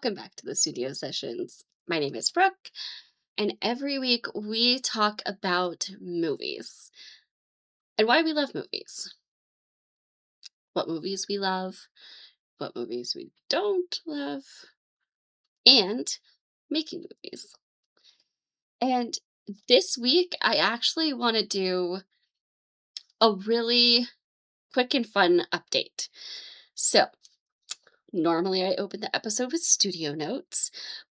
welcome back to the studio sessions. My name is Brooke, and every week we talk about movies and why we love movies, what movies we love, what movies we don't love, and making movies. And this week, I actually want to do a really quick and fun update. So, normally I open the episode with studio notes,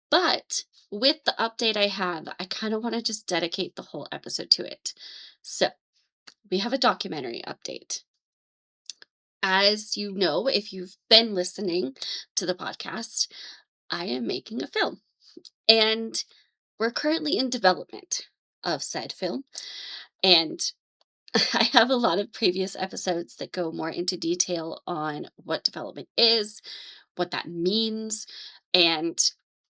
but with the update I have, I kind of want to just dedicate the whole episode to it. So, we have a documentary update. As you know, if you've been listening to the podcast, I am making a film, and we're currently in development of said film. And I have a lot of previous episodes that go more into detail on what development is, what that means. And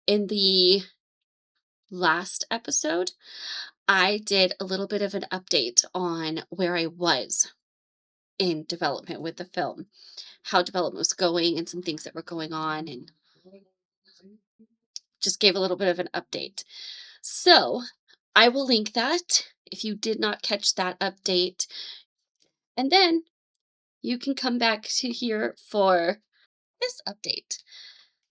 in the last episode, I did a little bit of an update on where I was in development with the film, how development was going, and some things that were going on, and just gave a little bit of an update. So I will link that if you did not catch that update. And then you can come back to here for this update.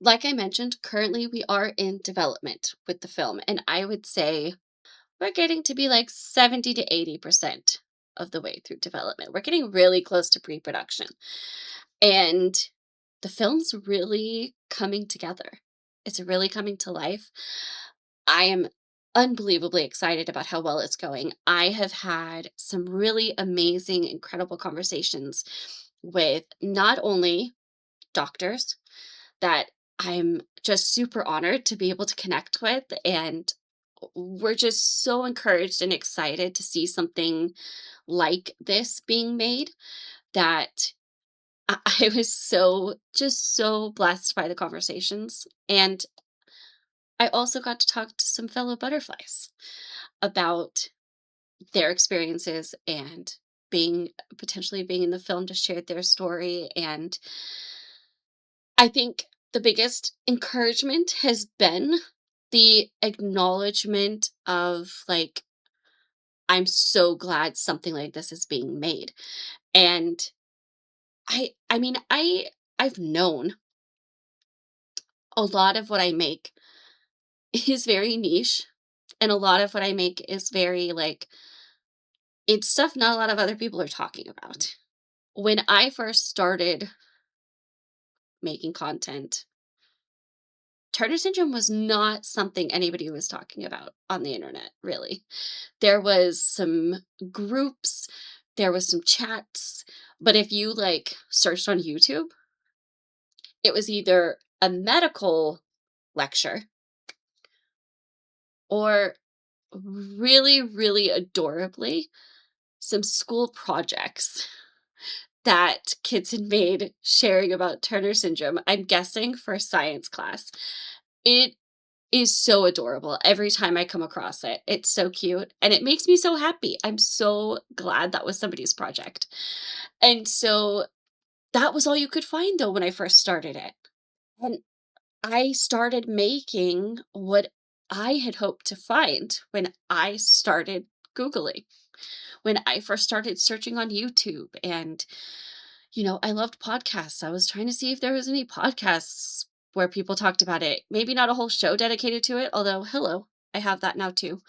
Like I mentioned, currently we are in development with the film, and I would say we're getting to be like 70 to 80% of the way through development. We're getting really close to pre production, and the film's really coming together. It's really coming to life. I am unbelievably excited about how well it's going. I have had some really amazing, incredible conversations with not only doctors that I'm just super honored to be able to connect with. And we're just so encouraged and excited to see something like this being made that I was just so blessed by the conversations. And I also got to talk to some fellow butterflies about their experiences and potentially being in the film to share their story. And I think the biggest encouragement has been the acknowledgement of like, I'm so glad something like this is being made. And I mean, I've known a lot of what I make is very niche, and a lot of what I make is very like it's stuff not a lot of other people are talking about. When I first started making content, Turner syndrome was not something anybody was talking about on the internet, really. There was some groups, there was some chats, but if you like searched on YouTube, it was either a medical lecture or really, really adorably some school projects that kids had made sharing about Turner syndrome, I'm guessing for science class. It is so adorable every time I come across it. It's so cute and it makes me so happy. I'm so glad that was somebody's project. And so that was all you could find though when I first started it. And I started making what I had hoped to find when I started Googling, when I first started searching on YouTube. And, I loved podcasts. I was trying to see if there was any podcasts where people talked about it. Maybe not a whole show dedicated to it, although, hello, I have that now too.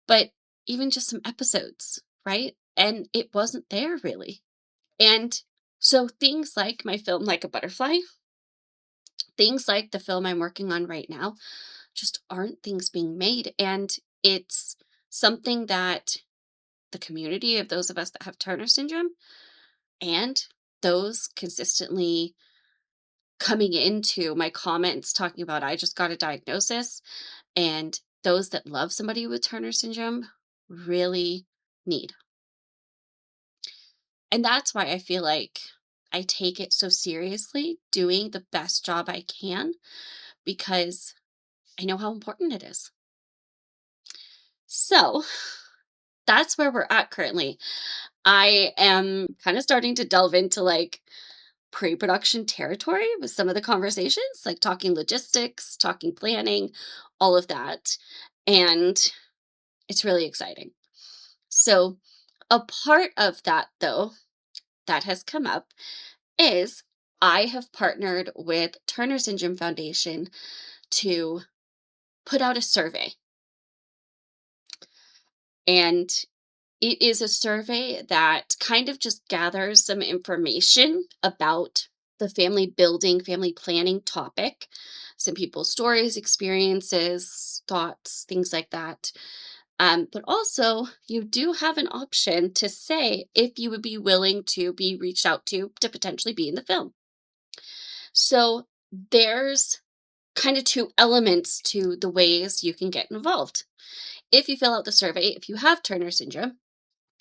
But even just some episodes, right? And it wasn't there really. And so things like my film, Like a Butterfly, things like the film I'm working on right now, just aren't things being made. And it's something that the community of those of us that have Turner syndrome and those consistently coming into my comments talking about I just got a diagnosis and those that love somebody with Turner syndrome really need. And that's why I feel like I take it so seriously, doing the best job I can because I know how important it is. So that's where we're at currently. I am kind of starting to delve into like pre-production territory with some of the conversations, like talking logistics, talking planning, all of that. And it's really exciting. So, a part of that, though, that has come up is I have partnered with Turner Syndrome Foundation to put out a survey. And it is a survey that kind of just gathers some information about the family building, family planning topic, some people's stories, experiences, thoughts, things like that. But also, you do have an option to say if you would be willing to be reached out to potentially be in the film. So there's kind of two elements to the ways you can get involved. If you fill out the survey, if you have Turner syndrome,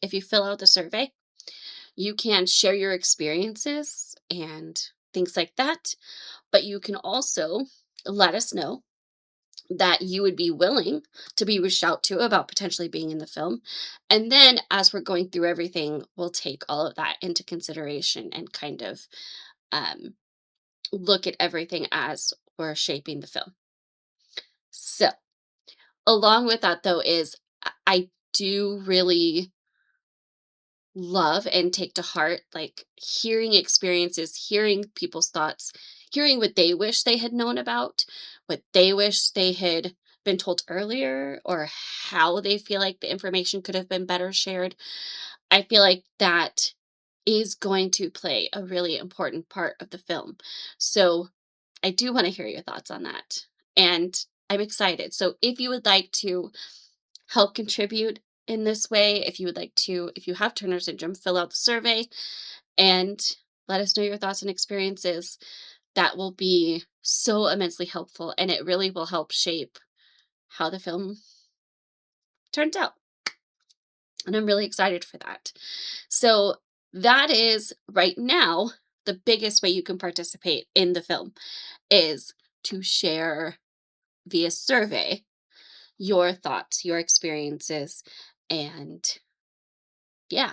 if you fill out the survey, you can share your experiences and things like that. But you can also let us know that you would be willing to be reached out to about potentially being in the film. And then as we're going through everything, we'll take all of that into consideration and kind of um, look at everything as we're shaping the film. So, along with that, though, is I do really love and take to heart like hearing experiences, hearing people's thoughts, hearing what they wish they had known about, what they wish they had been told earlier, or how they feel like the information could have been better shared. I feel like that is going to play a really important part of the film. So I do want to hear your thoughts on that. And I'm excited. So if you would like to help contribute in this way, if you would like to, if you have Turner syndrome, fill out the survey and let us know your thoughts and experiences. That will be so immensely helpful, and it really will help shape how the film turns out. And I'm really excited for that. So, that is right now the biggest way you can participate in the film is to share via survey your thoughts, your experiences, and yeah,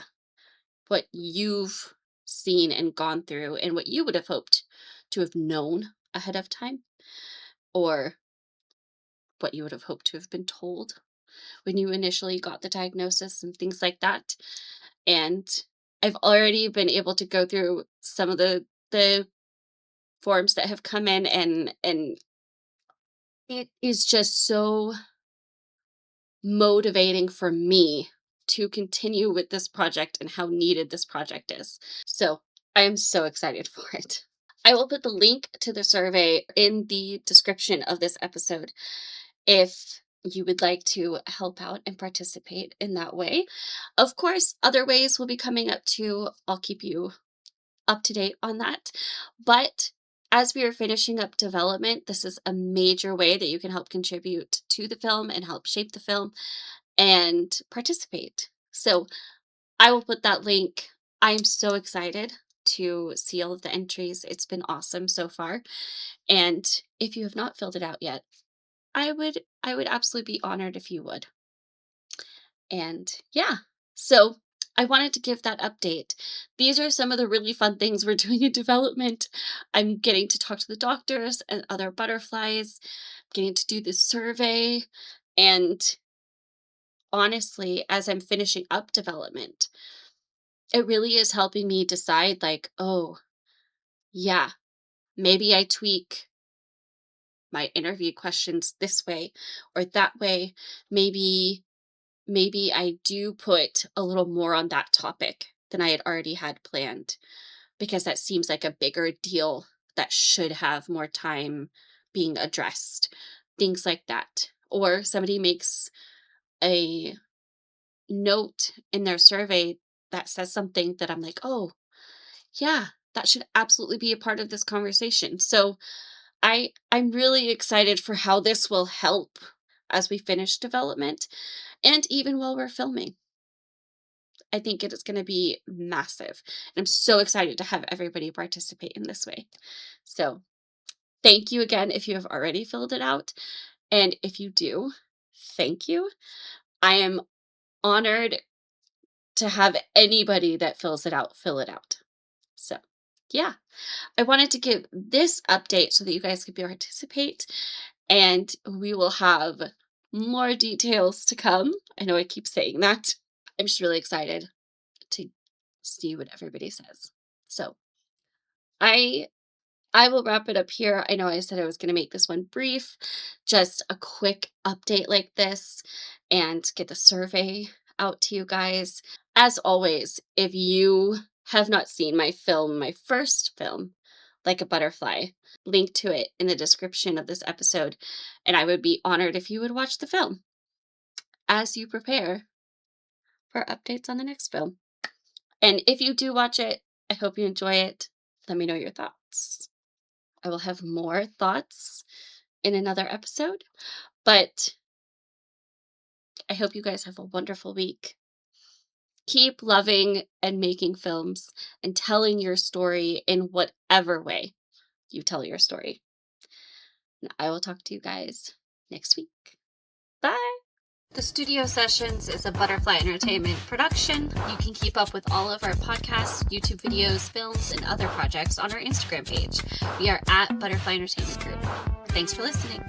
what you've seen and gone through and what you would have hoped to have known ahead of time, or what you would have hoped to have been told when you initially got the diagnosis and things like that. And I've already been able to go through some of the forms that have come in, and it is just so motivating for me to continue with this project and how needed this project is. So, I am so excited for it. I will put the link to the survey in the description of this episode if you would like to help out and participate in that way. Of course, other ways will be coming up too. I'll keep you up to date on that. But as we are finishing up development, this is a major way that you can help contribute to the film and help shape the film and participate. So I will put that link. I'm so excited to see all of the entries. It's been awesome so far. And if you have not filled it out yet, I would absolutely be honored if you would. And yeah. So I wanted to give that update. These are some of the really fun things we're doing in development. I'm getting to talk to the doctors and other butterflies, getting to do this survey. And honestly, as I'm finishing up development, it really is helping me decide like, oh, yeah, maybe I tweak my interview questions this way or that way. Maybe I do put a little more on that topic than I had already had planned because that seems like a bigger deal that should have more time being addressed. Things like that. Or somebody makes a note in their survey that says something that I'm like, "Oh, yeah, that should absolutely be a part of this conversation." So, I'm really excited for how this will help as we finish development and even while we're filming. I think it is going to be massive. And I'm so excited to have everybody participate in this way. So, thank you again if you have already filled it out. And if you do, thank you. I am honored to have anybody that fills it out fill it out. So, yeah, I wanted to give this update so that you guys could participate, and we will have more details to come. I know I keep saying that. I'm just really excited to see what everybody says. So I I will wrap it up here. I know I said I was going to make this one brief, just a quick update like this and get the survey out to you guys. As always, if you have not seen my film, my first film, Like a Butterfly, link to it in the description of this episode, and I would be honored if you would watch the film as you prepare for updates on the next film. And if you do watch it, I hope you enjoy it. Let me know your thoughts. I will have more thoughts in another episode, but I hope you guys have a wonderful week. Keep loving and making films and telling your story in whatever way you tell your story. And I will talk to you guys next week. Bye. The Studio Sessions is a Butterfly Entertainment production. You can keep up with all of our podcasts, YouTube videos, films, and other projects on our Instagram page. We are at Butterfly Entertainment Group. Thanks for listening.